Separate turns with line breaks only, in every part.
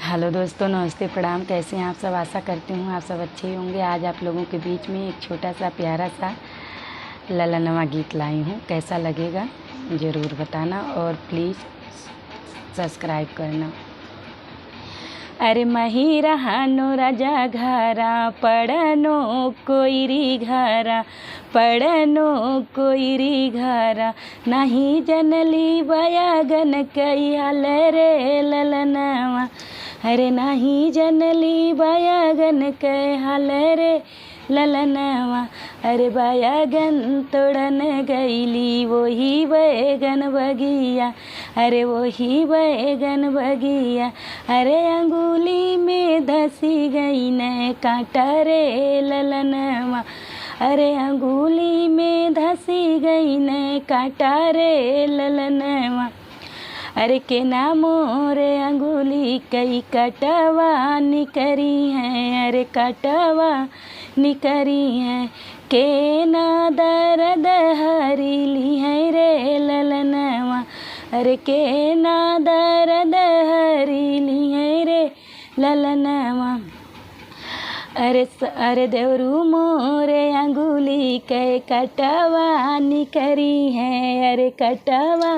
Hello दोस्तों, नमस्ते, प्रणाम। कैसे हैं आप सब? आशा करती हूँ आप सब अच्छे ही होंगे। आज आप लोगों के बीच में एक छोटा सा प्यारा सा ललनवा गीत लाई हूँ। कैसा लगेगा ज़रूर बताना और प्लीज़ सब्सक्राइब करना। अरे मही रहानो राजा घरा पड़नो कोईरी घरा पड़नो कोईरी घरा नहीं जनली बयागन कई हाल रे ललनवा। अरे नहीं जनली बयागन कई हाल रे ललनवा। अरे बयागन तोड़न गईली वही बैगन बगिया। अरे वही बैगन बगिया। अरे अंगुली में धसी गई न कांटा रे ललनवा। अरे अंगुली में धसी गई न कांटा रे ललनवा। अरे के ना मोरे अंगुली कई कटवा निकरी हैं। अरे कटवा निकरी हैं के ना दर्द हरीली है रे ललनवा। अरे के ना दर्द हरीली है रे ललनवा। अरे देवरू मोरे अंगुली के कटवा निकरी है। अरे कटवा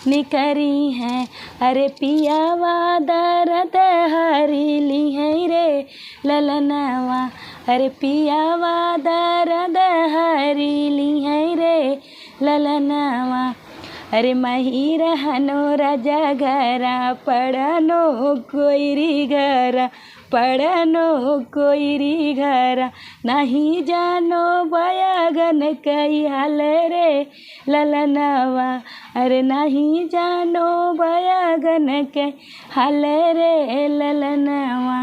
निकरी है। अरे पियावा दर्द हरीली है रे ललनवा। अरे पियावा दर्द हरीली है रे ललनवा। अरे मही रहनो राजा घरा पड़नो कोईरी घरा पड़नो कोईरी घरा नहीं जानो बयागन कई हाल रे ललनवा। अरे नहीं जानो बयागन के हाल रे ललनवा।